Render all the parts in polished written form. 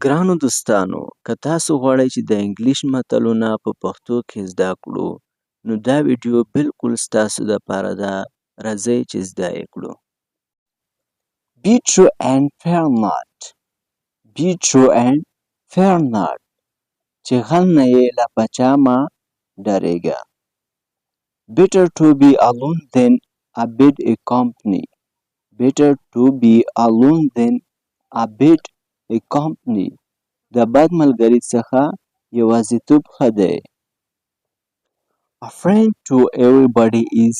ګرانو دوستانو، که تاسو غواړئ چې د انګلیش متلونه په پښتو کې زده کړو، نو دا ویډیو بالکل ستاسو دپاره ده. راځئ چې زده یې کړو. Be true and fear not. Be true and fear not. چې غل نه یې له پچا مه ډارېږه. Better to be alone than abide a company. Better to be alone than abide a company. د بد ملګري څخه یوازیتوب ښه دی. A friend to everybody is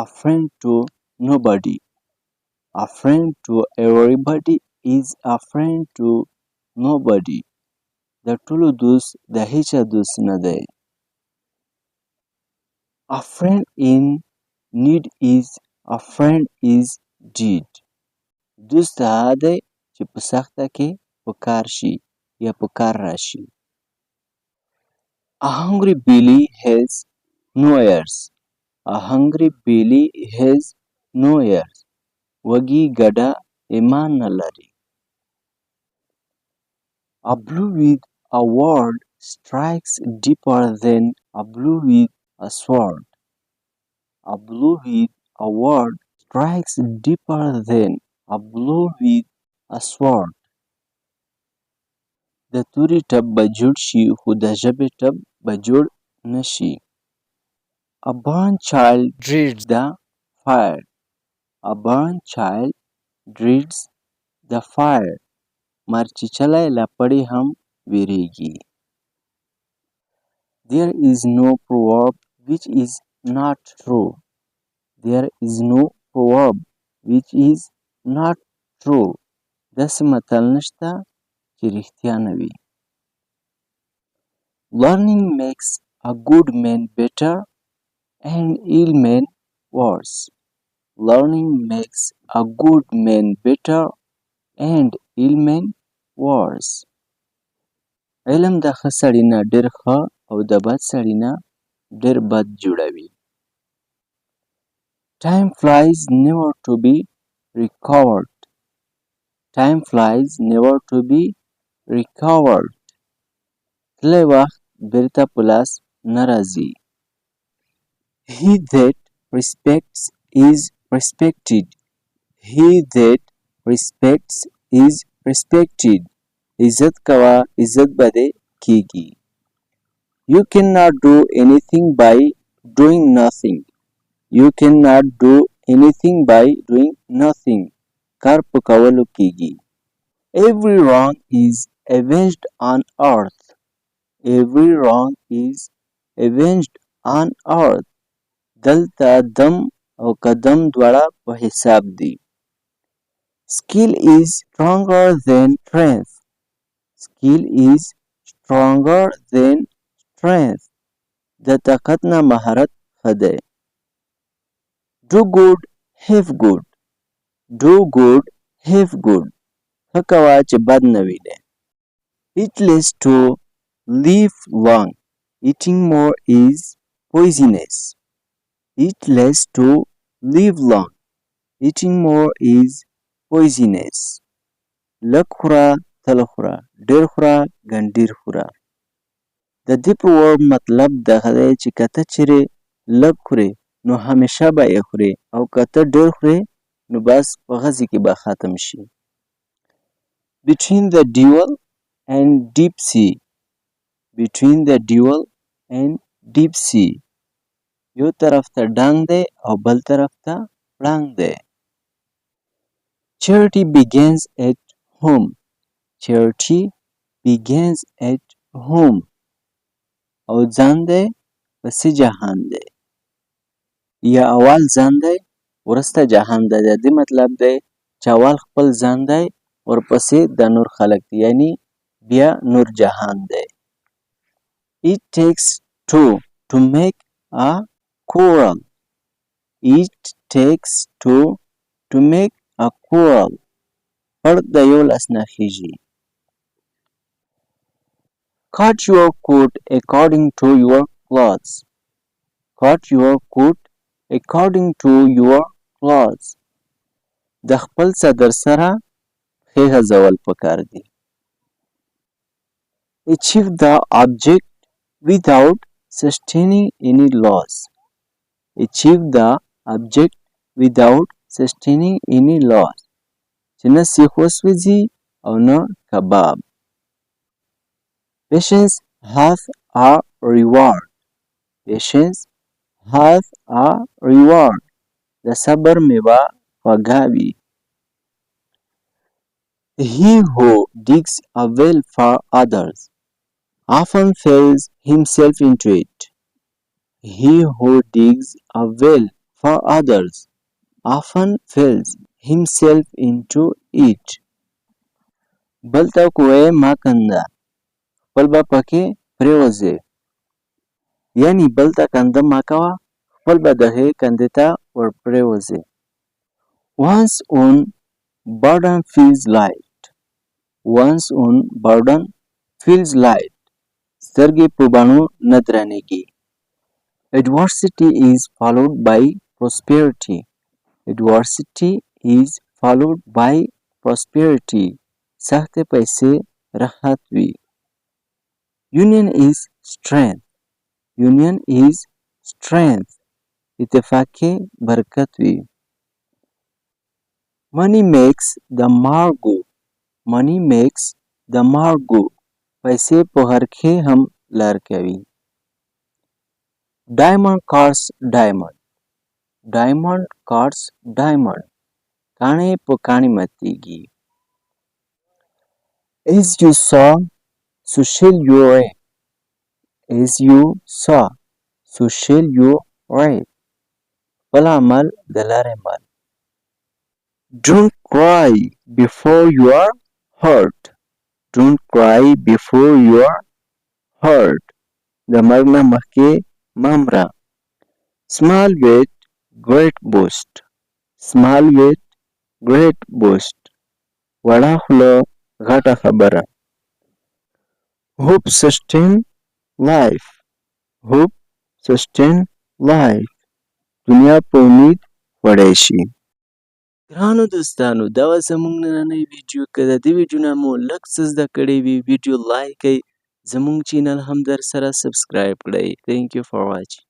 a friend to nobody. A friend to everybody is a friend to nobody. د ټولو دوست د هیچا دوست نه دی. A friend in need is a friend is dead. دوست هغه دی چې په سخته کې په کار شي یا په کار راشي. A hungry belly has no ears. A hungry belly has no ears. وږي ګډه ایمان نه لري. A blow with a word strikes deeper than a blow with a sword. A blow with a word strikes deeper than a blow with a sword. د تورې ټپ به جوړ شي خو د ژبې ټپ به جوړ نه شي. A born child dreads the fire. A born child dreads the fire. مرچیچلی له پړي هم ویریږي. There is no proverb which is not true. There is no proverb which is not true. داسې متل نشته چې رښتیا نه وي. Learning makes a good man better and ill man worse. Learning makes a good man better and ill man worse. علم د ښه سړي نه ډېر ښه او د بد سړي نه ډېر بد جوړوي. Time flies never to be recovered. Time flies never to be recovered. تللی وخت بیرته په لاس نه راځي. He that respects is respected. He that respects is respected. عزت کوه عزت به دې کیږي. You cannot do anything by doing nothing. You cannot do anything by doing nothing. کار په کولو کیږي. Every wrong is avenged on earth. Every wrong is avenged on earth. دلته دم او قدم دواړه په حساب دي. Skill is stronger than strength. Skill is stronger than strength. د طاقت نه مهارت ښه دی. Do good, have good. Do good, have good. ښه کوه چې بد نه وینې. Eat less to live long. Eating more is poisonous. Eat less to live long. Eating more is poisonous. لږ خوره تل خوره. ډېر خوره ګنډیر خوره. د دې proverb مطلب دغه دی چې که ته چیرې لږ خورې نو همیشه به یې خورې او که ته ډېر خورې نو بس په غځې کې به ختم شي. Between the devil and deep sea. Between the devil and deep sea. یو طرف ته ډنګ دی او بل طرف ته پړانګ دی. Charity begins at home. Charity begins at home. او ځان دی پسې جهان دی. یا اول ځان دی ورسته جهان دی. د دې مطلب دی چې اول خپل ځان دی ورپسې د نور خلک دی. یعنی بیا نور جهان دی. It takes two to make a quarrel. It takes two to make a quarrel. فرد د یو لاس نه خیږي. Cut your coat according to your clothes. Cut your coat according to your clothes. د خپل صدر سره پښې غځول پکار دي. achieve the object without sustaining any loss. Achieve the object without sustaining any loss. China Sikhoswiji Ona Kabab. Patience hath a reward. Patience hath a reward. The sabar meva wagavi. He who digs a well for others often falls himself into it. He who digs a well for others often falls himself into it. Balta kuwe makanda, balba pake preoze. Yani balta kanda makawa, balba dahe kandeta or preoze. One's own burden feels light. One's own burden feels light. Sergei Pubanu Nadranegi. Adversity is followed by prosperity. Adversity is followed by prosperity. Sakhte paise rahatvi. Union is strength. Union is strength. Itefake barkatvi. Money makes the margo. Money makes the margo. पैसे पोहरखे हम लड़कवी. Diamond cuts diamond. Diamond cuts diamond. Kane po kani matigi. As you saw, so shall you reap. As you saw, so shall you reap. Palamal dalarimal. Don't cry before you are hurt. Don't cry before you are hurt. Gamagna make mamra. Small weight, great boast. Small weight, great boast. Wada hulo ghata khabara. Hope sustain life. Hope sustain life. दुनिया په امید وړی شي. ګرانو دوستانو دا وه زموږ نننۍ ویډیو. که د دې ویډیو نه مو لږ څه زده کړی وي ویډیو لایک کړئ. زموږ چینل هم در سره سبسکرایب کړئ. Thank you for watching.